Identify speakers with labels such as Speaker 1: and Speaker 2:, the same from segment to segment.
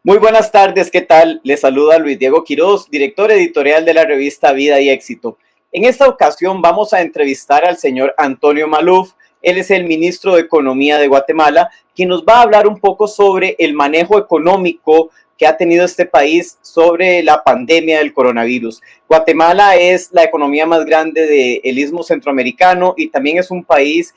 Speaker 1: Muy buenas tardes, ¿qué tal? Les saluda Luis Diego Quiroz, director editorial de la revista Vida y Éxito. En esta ocasión vamos a entrevistar al señor Antonio Maluf. Él es el ministro de Economía de Guatemala, quien nos va a hablar un poco sobre el manejo económico que ha tenido este país sobre la pandemia del coronavirus. Guatemala es la economía más grande del Istmo Centroamericano y también es el país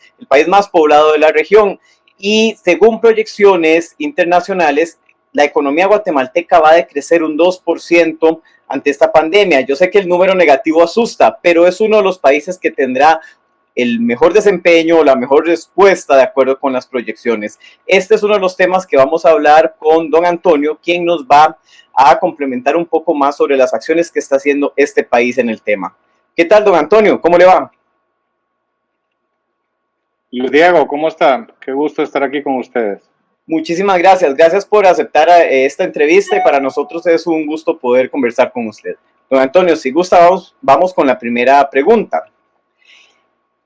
Speaker 1: más poblado de la región. Y según proyecciones internacionales, la economía guatemalteca va a decrecer un 2% ante esta pandemia. Yo sé que el número negativo asusta, pero es uno de los países que tendrá el mejor desempeño, la mejor respuesta de acuerdo con las proyecciones. Este es uno de los temas que vamos a hablar con don Antonio, quien nos va a complementar un poco más sobre las acciones que está haciendo este país en el tema. ¿Qué tal, don Antonio? ¿Cómo le va?
Speaker 2: Luis Diego, ¿cómo está? Qué gusto estar aquí con ustedes.
Speaker 1: Muchísimas gracias. Gracias por aceptar esta entrevista y para nosotros es un gusto poder conversar con usted. Don Antonio, si gusta, vamos con la primera pregunta.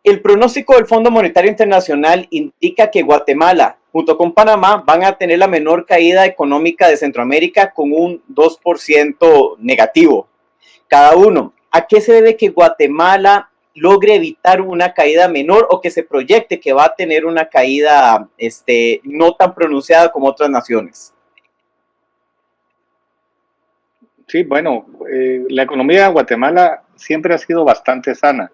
Speaker 1: El pronóstico del Fondo Monetario Internacional indica que Guatemala, junto con Panamá, van a tener la menor caída económica de Centroamérica con un 2% negativo cada uno. ¿A qué se debe que Guatemala logre evitar una caída menor o que se proyecte que va a tener una caída no tan pronunciada como otras naciones?
Speaker 2: Sí, bueno, la economía de Guatemala siempre ha sido bastante sana.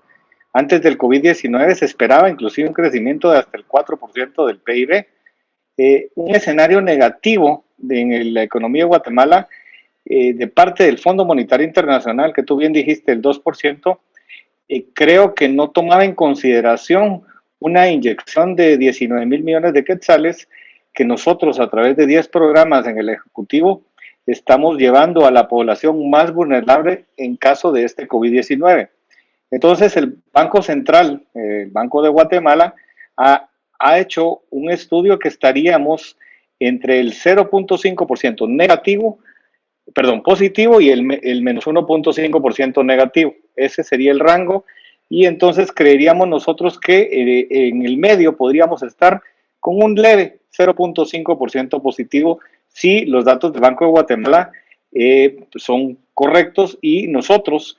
Speaker 2: Antes del COVID-19 se esperaba inclusive un crecimiento de hasta el 4% del PIB. Un escenario negativo en la economía de Guatemala de parte del Fondo Monetario Internacional, que tú bien dijiste, el 2%, creo que no tomaba en consideración una inyección de 19 mil millones de quetzales que nosotros a través de 10 programas en el Ejecutivo estamos llevando a la población más vulnerable en caso de este COVID-19. Entonces el Banco Central, el Banco de Guatemala, ha hecho un estudio que estaríamos entre el 0.5% negativo, perdón, positivo y el menos 1.5% negativo. Ese sería el rango y entonces creeríamos nosotros que en el medio podríamos estar con un leve 0.5% positivo si los datos del Banco de Guatemala son correctos y nosotros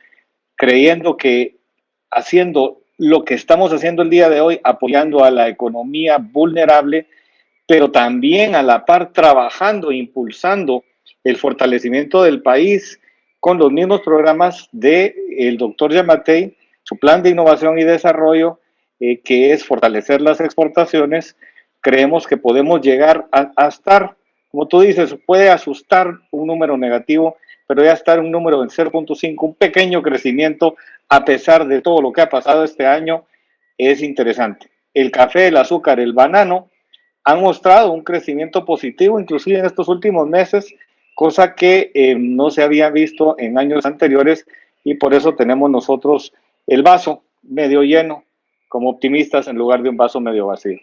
Speaker 2: creyendo que haciendo lo que estamos haciendo el día de hoy, apoyando a la economía vulnerable, pero también a la par trabajando, impulsando el fortalecimiento del país con los mismos programas del doctor Yamatei, su plan de innovación y desarrollo, que es fortalecer las exportaciones. Creemos que podemos llegar a estar, como tú dices, puede asustar un número negativo, pero ya estar un número en 0.5, un pequeño crecimiento a pesar de todo lo que ha pasado este año, es interesante. El café, el azúcar, el banano han mostrado un crecimiento positivo, inclusive en estos últimos meses, cosa que no se había visto en años anteriores y por eso tenemos nosotros el vaso medio lleno como optimistas en lugar de un vaso medio vacío.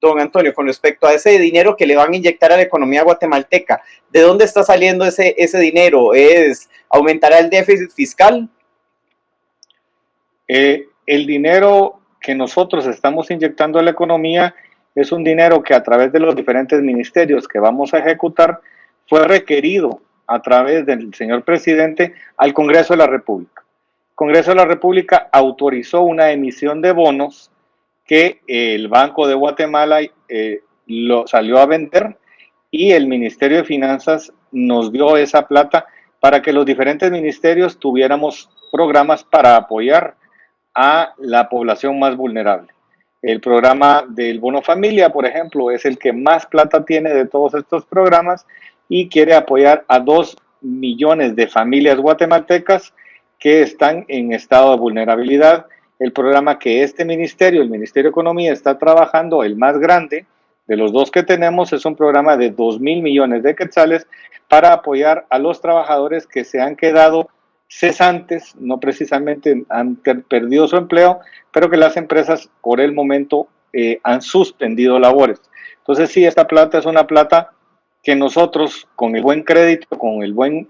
Speaker 1: Don Antonio, con respecto a ese dinero que le van a inyectar a la economía guatemalteca, ¿de dónde está saliendo ese dinero? ¿Aumentará el déficit fiscal?
Speaker 2: El dinero que nosotros estamos inyectando a la economía es un dinero que a través de los diferentes ministerios que vamos a ejecutar fue requerido a través del señor presidente al Congreso de la República. El Congreso de la República autorizó una emisión de bonos que el Banco de Guatemala lo salió a vender y el Ministerio de Finanzas nos dio esa plata para que los diferentes ministerios tuviéramos programas para apoyar a la población más vulnerable. El programa del Bono Familia, por ejemplo, es el que más plata tiene de todos estos programas y quiere apoyar a 2 millones de familias guatemaltecas que están en estado de vulnerabilidad. El programa que este ministerio, el Ministerio de Economía, está trabajando, el más grande de los dos que tenemos, es un programa de 2,000 millones de quetzales para apoyar a los trabajadores que se han quedado cesantes, no precisamente han perdido su empleo, pero que las empresas por el momento han suspendido labores. Entonces sí, esta plata es una plata que nosotros con el buen crédito, con el buen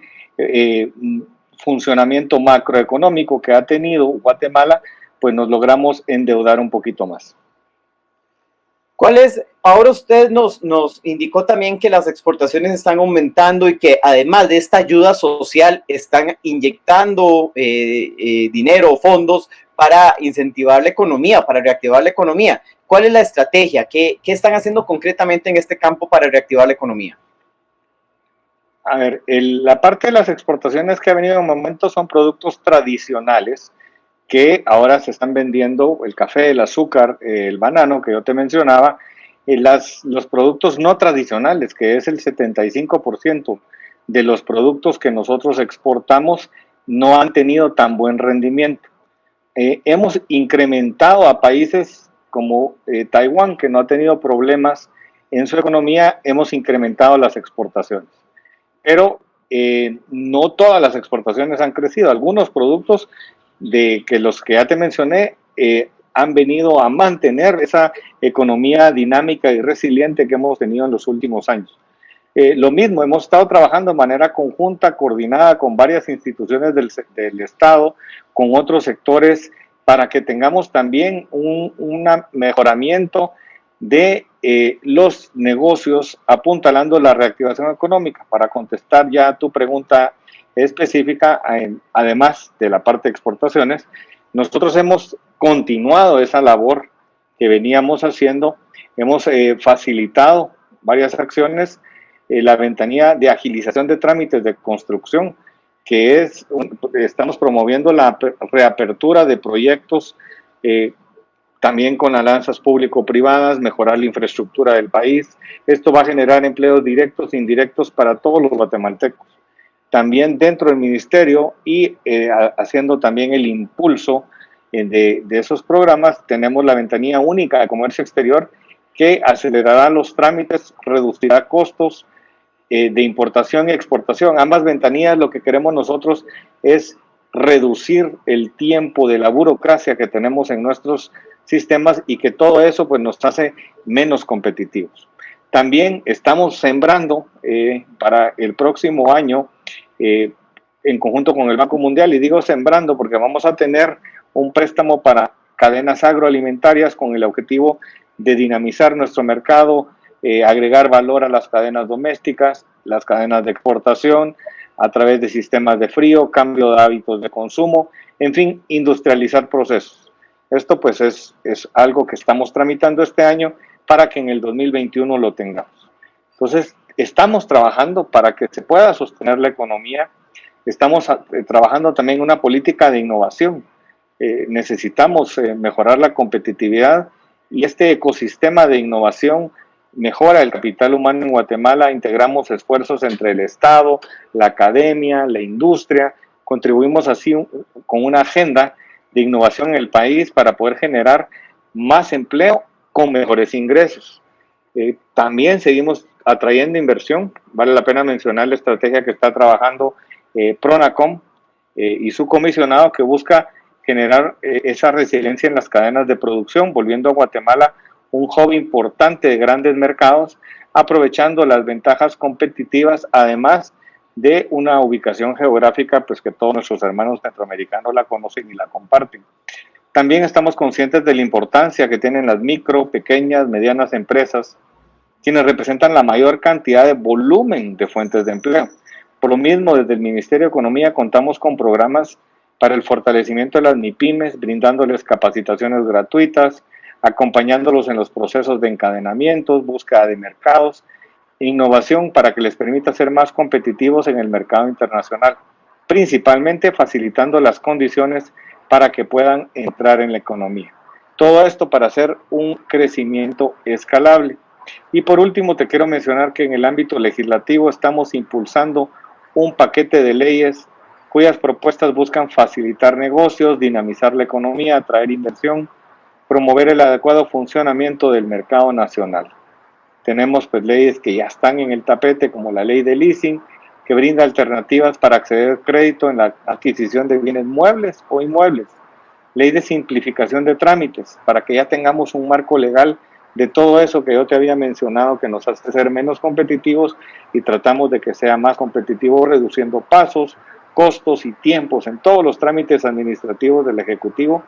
Speaker 2: funcionamiento macroeconómico que ha tenido Guatemala, pues nos logramos endeudar un poquito más.
Speaker 1: ¿Cuál es, Ahora usted nos indicó también que las exportaciones están aumentando y que además de esta ayuda social están inyectando dinero, fondos para incentivar la economía, para reactivar la economía. ¿Cuál es la estrategia? ¿Qué están haciendo concretamente en este campo para reactivar la economía?
Speaker 2: A ver, la parte de las exportaciones que ha venido en momento son productos tradicionales que ahora se están vendiendo, el café, el azúcar, el banano que yo te mencionaba, los productos no tradicionales, que es el 75% de los productos que nosotros exportamos, no han tenido tan buen rendimiento. Hemos incrementado a países como Taiwán, que no ha tenido problemas en su economía, hemos incrementado las exportaciones. Pero no todas las exportaciones han crecido. Algunos productos de que los que ya te mencioné han venido a mantener esa economía dinámica y resiliente que hemos tenido en los últimos años. Lo mismo, hemos estado trabajando de manera conjunta, coordinada con varias instituciones del Estado, con otros sectores, para que tengamos también un mejoramiento de los negocios, apuntalando la reactivación económica. Para contestar ya a tu pregunta específica, además de la parte de exportaciones, nosotros hemos continuado esa labor que veníamos haciendo, hemos facilitado varias acciones, la ventanilla de agilización de trámites de construcción, que estamos promoviendo la reapertura de proyectos, también con alianzas público-privadas, mejorar la infraestructura del país. Esto va a generar empleos directos e indirectos para todos los guatemaltecos. También dentro del ministerio y haciendo también el impulso de esos programas, tenemos la ventanilla única de comercio exterior que acelerará los trámites, reducirá costos de importación y exportación. Ambas ventanillas, lo que queremos nosotros es reducir el tiempo de la burocracia que tenemos en nuestros sistemas y que todo eso pues nos hace menos competitivos. También estamos sembrando para el próximo año en conjunto con el Banco Mundial, y digo sembrando porque vamos a tener un préstamo para cadenas agroalimentarias con el objetivo de dinamizar nuestro mercado, agregar valor a las cadenas domésticas, las cadenas de exportación, a través de sistemas de frío, cambio de hábitos de consumo, en fin, industrializar procesos. Esto pues es algo que estamos tramitando este año para que en el 2021 lo tengamos. Entonces, estamos trabajando para que se pueda sostener la economía, estamos trabajando también en una política de innovación. Necesitamos mejorar la competitividad y este ecosistema de innovación mejora el capital humano en Guatemala. Integramos esfuerzos entre el Estado, la academia, la industria, contribuimos así con una agenda de innovación en el país para poder generar más empleo con mejores ingresos. También seguimos atrayendo inversión. Vale la pena mencionar la estrategia que está trabajando Pronacom y su comisionado, que busca generar esa resiliencia en las cadenas de producción, volviendo a Guatemala un hub importante de grandes mercados, aprovechando las ventajas competitivas, además de una ubicación geográfica pues que todos nuestros hermanos centroamericanos la conocen y la comparten. También estamos conscientes de la importancia que tienen las micro, pequeñas, medianas empresas, quienes representan la mayor cantidad de volumen de fuentes de empleo. Por lo mismo, desde el Ministerio de Economía contamos con programas para el fortalecimiento de las MIPYMES, brindándoles capacitaciones gratuitas, acompañándolos en los procesos de encadenamientos, búsqueda de mercados, innovación para que les permita ser más competitivos en el mercado internacional, principalmente facilitando las condiciones para que puedan entrar en la economía. Todo esto para hacer un crecimiento escalable. Y por último, te quiero mencionar que en el ámbito legislativo estamos impulsando un paquete de leyes cuyas propuestas buscan facilitar negocios, dinamizar la economía, atraer inversión, promover el adecuado funcionamiento del mercado nacional. Tenemos pues leyes que ya están en el tapete, como la ley de leasing, que brinda alternativas para acceder al crédito en la adquisición de bienes muebles o inmuebles. Ley de simplificación de trámites, para que ya tengamos un marco legal de todo eso que yo te había mencionado, que nos hace ser menos competitivos, y tratamos de que sea más competitivo reduciendo pasos, costos y tiempos en todos los trámites administrativos del Ejecutivo.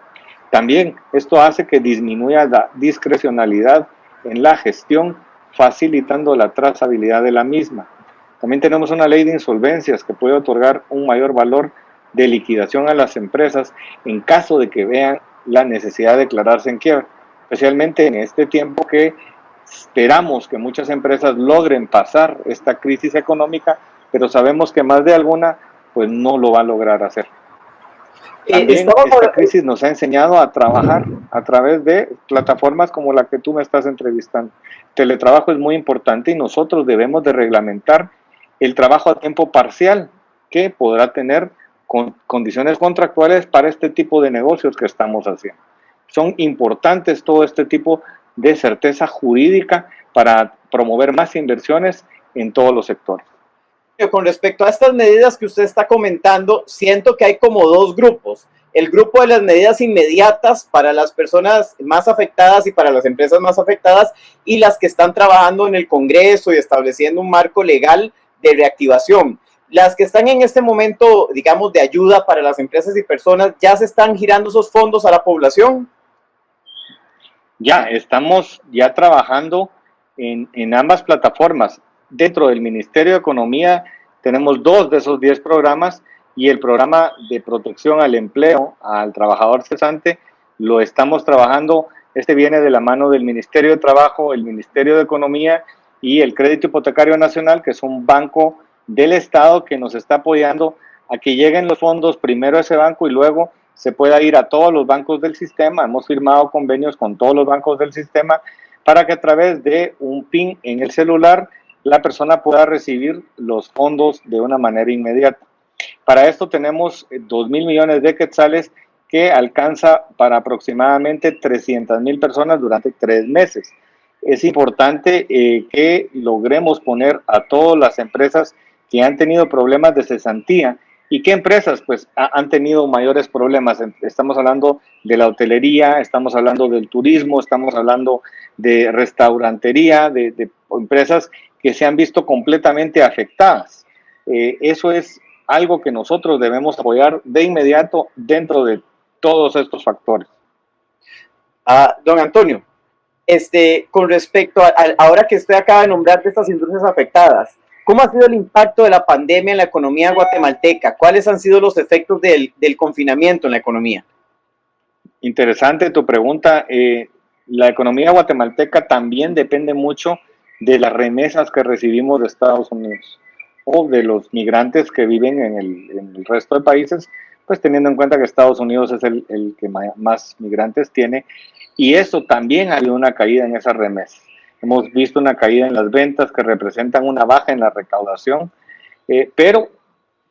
Speaker 2: También esto hace que disminuya la discrecionalidad en la gestión, facilitando la trazabilidad de la misma. También tenemos una ley de insolvencias que puede otorgar un mayor valor de liquidación a las empresas en caso de que vean la necesidad de declararse en quiebra, especialmente en este tiempo que esperamos que muchas empresas logren pasar esta crisis económica, pero sabemos que más de alguna pues no lo va a lograr hacer. También esta crisis nos ha enseñado a trabajar a través de plataformas como la que tú me estás entrevistando. Teletrabajo es muy importante y nosotros debemos de reglamentar el trabajo a tiempo parcial que podrá tener condiciones contractuales para este tipo de negocios que estamos haciendo. Son importantes todo este tipo de certeza jurídica para promover más inversiones en todos los sectores.
Speaker 1: Con respecto a estas medidas que usted está comentando, siento que hay como dos grupos. El grupo de las medidas inmediatas para las personas más afectadas y para las empresas más afectadas, y las que están trabajando en el Congreso y estableciendo un marco legal de reactivación. Las que están en este momento, digamos, de ayuda para las empresas y personas, ¿ya se están girando esos fondos a la población?
Speaker 2: Ya, estamos ya trabajando en ambas plataformas. Dentro del Ministerio de Economía tenemos 2 de esos 10 programas, y el programa de protección al empleo, al trabajador cesante, lo estamos trabajando. Este viene de la mano del Ministerio de Trabajo, el Ministerio de Economía y el Crédito Hipotecario Nacional, que es un banco del Estado que nos está apoyando a que lleguen los fondos primero a ese banco y luego se pueda ir a todos los bancos del sistema. Hemos firmado convenios con todos los bancos del sistema para que a través de un PIN en el celular la persona pueda recibir los fondos de una manera inmediata. Para esto tenemos 2,000 millones de quetzales que alcanza para aproximadamente 300,000 personas durante 3 meses. Es importante que logremos poner a todas las empresas que han tenido problemas de cesantía. ¿Y qué empresas pues han tenido mayores problemas? Estamos hablando de la hotelería, estamos hablando del turismo, estamos hablando de restaurantería, de empresas que se han visto completamente afectadas. Eso es algo que nosotros debemos apoyar de inmediato dentro de todos estos factores.
Speaker 1: Don Antonio, con respecto a ahora que usted acaba de nombrar de estas industrias afectadas, ¿cómo ha sido el impacto de la pandemia en la economía guatemalteca? ¿Cuáles han sido los efectos del confinamiento en la economía?
Speaker 2: Interesante tu pregunta. La economía guatemalteca también depende mucho de las remesas que recibimos de Estados Unidos o de los migrantes que viven en el resto de países, pues teniendo en cuenta que Estados Unidos es el que más migrantes tiene, y eso también ha habido una caída en esas remesas. Hemos visto una caída en las ventas que representan una baja en la recaudación, pero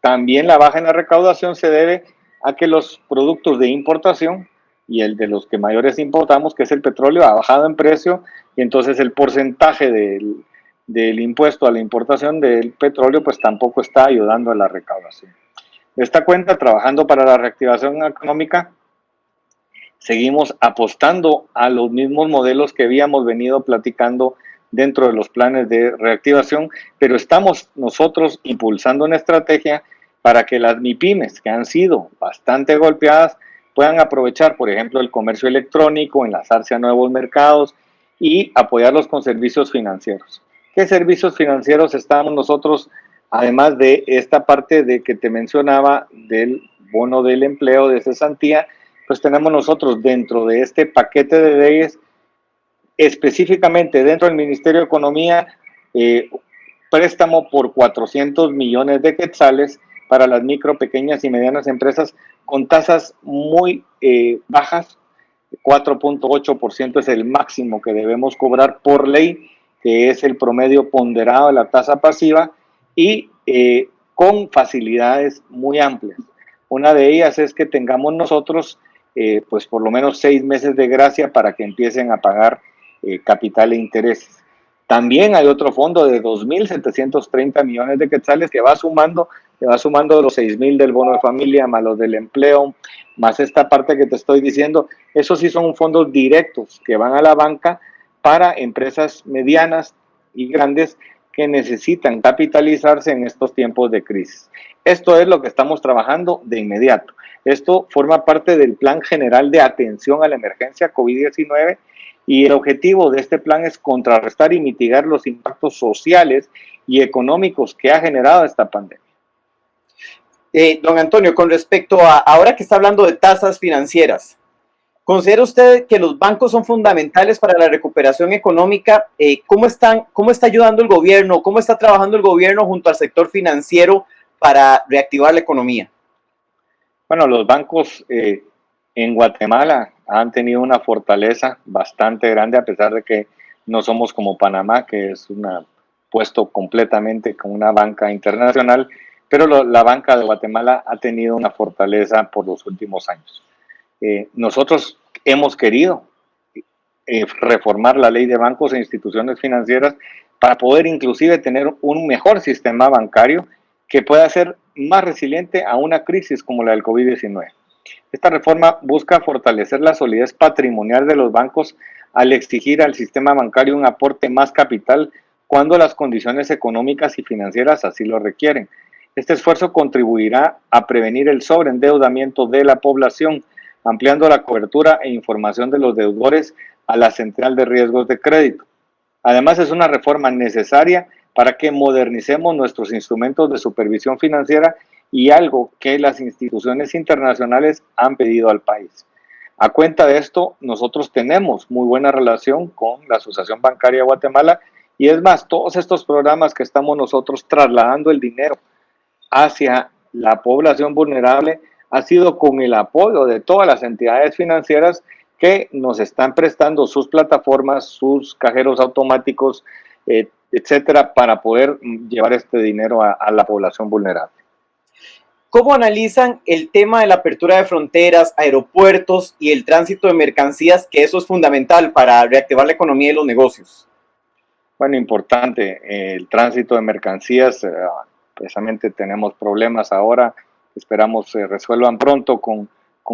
Speaker 2: también la baja en la recaudación se debe a que los productos de importación y el de los que mayores importamos, que es el petróleo, ha bajado en precio, y entonces el porcentaje del impuesto a la importación del petróleo pues tampoco está ayudando a la recaudación. De esta cuenta, trabajando para la reactivación económica, seguimos apostando a los mismos modelos que habíamos venido platicando dentro de los planes de reactivación, pero estamos nosotros impulsando una estrategia para que las MIPYMES, que han sido bastante golpeadas, puedan aprovechar, por ejemplo, el comercio electrónico, enlazarse a nuevos mercados y apoyarlos con servicios financieros. ¿Qué servicios financieros estamos nosotros, además de esta parte de que te mencionaba del bono del empleo de cesantía? Pues tenemos nosotros dentro de este paquete de leyes, específicamente dentro del Ministerio de Economía, préstamo por 400 millones de quetzales para las micro, pequeñas y medianas empresas con tasas muy bajas. 4.8% es el máximo que debemos cobrar por ley, que es el promedio ponderado de la tasa pasiva, y con facilidades muy amplias. Una de ellas es que tengamos nosotros pues por lo menos 6 meses de gracia para que empiecen a pagar capital e intereses. También hay otro fondo de 2.730 millones de quetzales que va sumando los 6,000 del bono de familia, más los del empleo, más esta parte que te estoy diciendo. Esos sí son fondos directos que van a la banca para empresas medianas y grandes que necesitan capitalizarse en estos tiempos de crisis. Esto es lo que estamos trabajando de inmediato. Esto forma parte del Plan General de Atención a la Emergencia COVID-19, Y el objetivo de este plan es contrarrestar y mitigar los impactos sociales y económicos que ha generado esta pandemia.
Speaker 1: Don Antonio, con respecto a ahora que está hablando de tasas financieras, ¿considera usted que los bancos son fundamentales para la recuperación económica? ¿Cómo está ayudando el gobierno? ¿Cómo está trabajando el gobierno junto al sector financiero para reactivar la economía?
Speaker 2: Bueno, los bancos en Guatemala han tenido una fortaleza bastante grande, a pesar de que no somos como Panamá, que es puesto completamente con una banca internacional, pero la banca de Guatemala ha tenido una fortaleza por los últimos años. Nosotros hemos querido reformar la ley de bancos e instituciones financieras para poder inclusive tener un mejor sistema bancario que pueda ser más resiliente a una crisis como la del COVID-19. Esta reforma busca fortalecer la solidez patrimonial de los bancos al exigir al sistema bancario un aporte más capital cuando las condiciones económicas y financieras así lo requieren. Este esfuerzo contribuirá a prevenir el sobreendeudamiento de la población, ampliando la cobertura e información de los deudores a la central de riesgos de crédito. Además, es una reforma necesaria para que modernicemos nuestros instrumentos de supervisión financiera y algo que las instituciones internacionales han pedido al país. A cuenta de esto, nosotros tenemos muy buena relación con la Asociación Bancaria de Guatemala y es más, todos estos programas que estamos nosotros trasladando el dinero hacia la población vulnerable ha sido con el apoyo de todas las entidades financieras que nos están prestando sus plataformas, sus cajeros automáticos, etcétera, para poder llevar este dinero a la población vulnerable.
Speaker 1: ¿Cómo analizan el tema de la apertura de fronteras, aeropuertos y el tránsito de mercancías, que eso es fundamental para reactivar la economía y los negocios?
Speaker 2: Bueno, importante, el tránsito de mercancías, precisamente tenemos problemas ahora, esperamos se resuelvan pronto con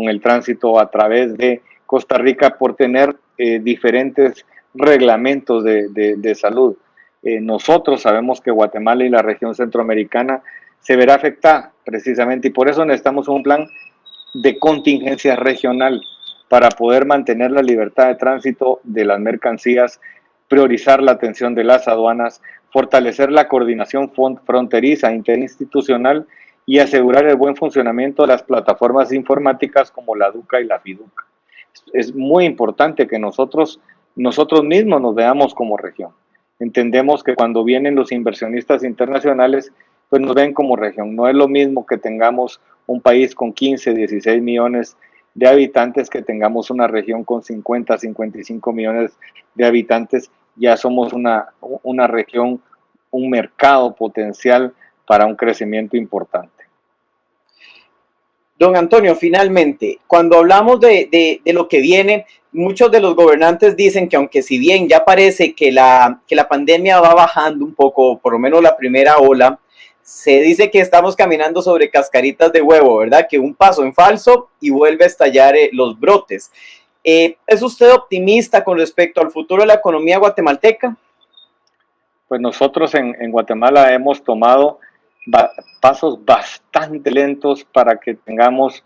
Speaker 2: el tránsito a través de Costa Rica por tener diferentes reglamentos de salud. Nosotros sabemos que Guatemala y la región centroamericana se verá afectada precisamente y por eso necesitamos un plan de contingencia regional para poder mantener la libertad de tránsito de las mercancías, priorizar la atención de las aduanas, fortalecer la coordinación fronteriza interinstitucional y asegurar el buen funcionamiento de las plataformas informáticas como la DUCA y la FIDUCA. Es muy importante que nosotros mismos nos veamos como región. Entendemos que cuando vienen los inversionistas internacionales, pues nos ven como región. No es lo mismo que tengamos un país con 15, 16 millones de habitantes que tengamos una región con 50, 55 millones de habitantes. Ya somos una región, un mercado potencial para un crecimiento importante.
Speaker 1: Don Antonio, finalmente, cuando hablamos de lo que viene, muchos de los gobernantes dicen que aunque si bien ya parece que la pandemia va bajando un poco, por lo menos la primera ola, se dice que estamos caminando sobre cascaritas de huevo, ¿verdad? Que un paso en falso y vuelve a estallar los brotes. ¿Es usted optimista con respecto al futuro de la economía guatemalteca?
Speaker 2: Pues nosotros en Guatemala hemos tomado pasos bastante lentos para que tengamos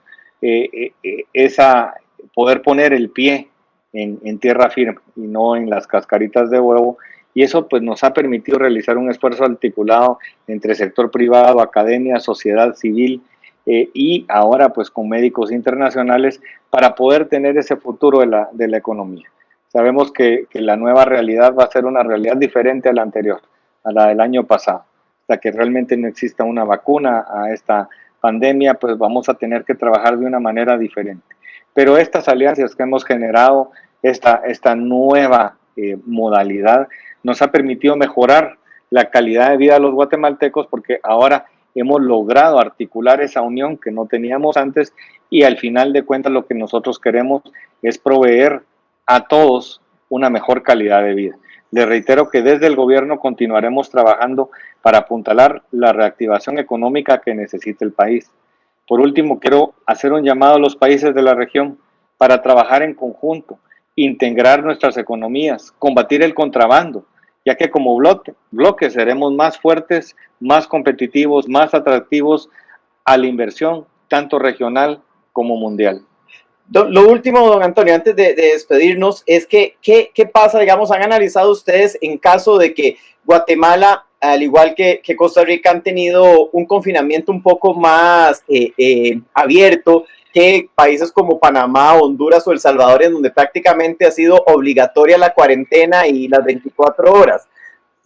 Speaker 2: poder poner el pie en tierra firme y no en las cascaritas de huevo. Y eso pues nos ha permitido realizar un esfuerzo articulado entre sector privado, academia, sociedad civil y ahora pues con médicos internacionales para poder tener ese futuro de la economía. Sabemos que la nueva realidad va a ser una realidad diferente a la anterior, a la del año pasado. Hasta que realmente no exista una vacuna a esta pandemia, pues vamos a tener que trabajar de una manera diferente. Pero estas alianzas que hemos generado, esta nueva modalidad, nos ha permitido mejorar la calidad de vida de los guatemaltecos porque ahora hemos logrado articular esa unión que no teníamos antes y al final de cuentas lo que nosotros queremos es proveer a todos una mejor calidad de vida. Les reitero que desde el gobierno continuaremos trabajando para apuntalar la reactivación económica que necesita el país. Por último, quiero hacer un llamado a los países de la región para trabajar en conjunto, integrar nuestras economías, combatir el contrabando, ya que como bloque seremos más fuertes, más competitivos, más atractivos a la inversión, tanto regional como mundial.
Speaker 1: Lo último, don Antonio, antes de despedirnos, es que, ¿qué pasa? Digamos, ¿han analizado ustedes en caso de que Guatemala, al igual que Costa Rica, han tenido un confinamiento un poco más abierto que países como Panamá, Honduras o El Salvador, en donde prácticamente ha sido obligatoria la cuarentena y las 24 horas?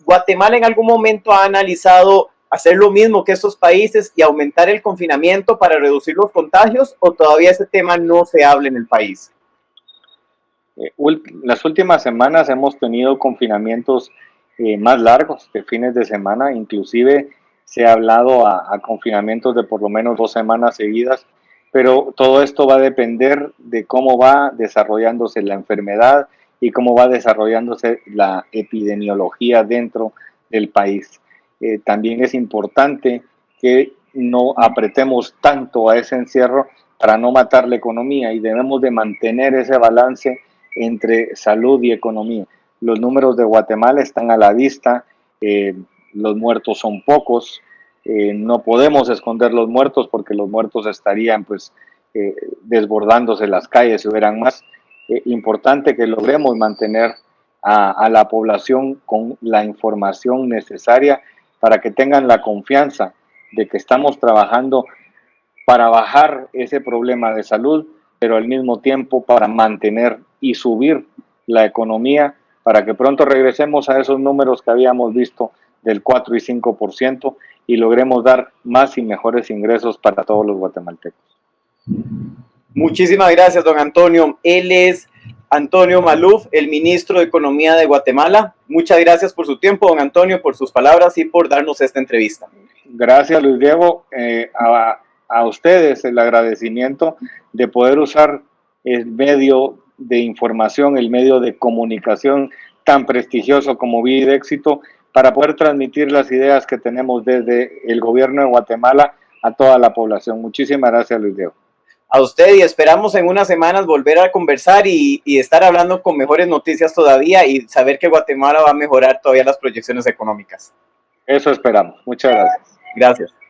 Speaker 1: ¿Guatemala en algún momento ha analizado hacer lo mismo que estos países y aumentar el confinamiento para reducir los contagios, o todavía ese tema no se habla en el país?
Speaker 2: Las últimas semanas hemos tenido confinamientos más largos de fines de semana, inclusive se ha hablado a confinamientos de por lo menos 2 semanas seguidas, pero todo esto va a depender de cómo va desarrollándose la enfermedad y cómo va desarrollándose la epidemiología dentro del país. También es importante que no apretemos tanto a ese encierro para no matar la economía, y debemos de mantener ese balance entre salud y economía. Los números de Guatemala están a la vista, los muertos son pocos, no podemos esconder los muertos porque los muertos estarían pues desbordándose las calles si hubieran más. Importante que logremos mantener a la población con la información necesaria para que tengan la confianza de que estamos trabajando para bajar ese problema de salud, pero al mismo tiempo para mantener y subir la economía, para que pronto regresemos a esos números que habíamos visto del 4 y 5% y logremos dar más y mejores ingresos para todos los guatemaltecos.
Speaker 1: Muchísimas gracias, don Antonio. Él es Antonio Maluf, el ministro de Economía de Guatemala. Muchas gracias por su tiempo, don Antonio, por sus palabras y por darnos esta entrevista.
Speaker 2: Gracias, Luis Diego. A ustedes el agradecimiento de poder usar el medio de información, el medio de comunicación tan prestigioso como Vida y Éxito, para poder transmitir las ideas que tenemos desde el gobierno de Guatemala a toda la población. Muchísimas gracias, Luis Diego.
Speaker 1: A usted, y esperamos en unas semanas volver a conversar y estar hablando con mejores noticias todavía y saber que Guatemala va a mejorar todavía las proyecciones económicas.
Speaker 2: Eso esperamos. Muchas gracias.
Speaker 1: Gracias.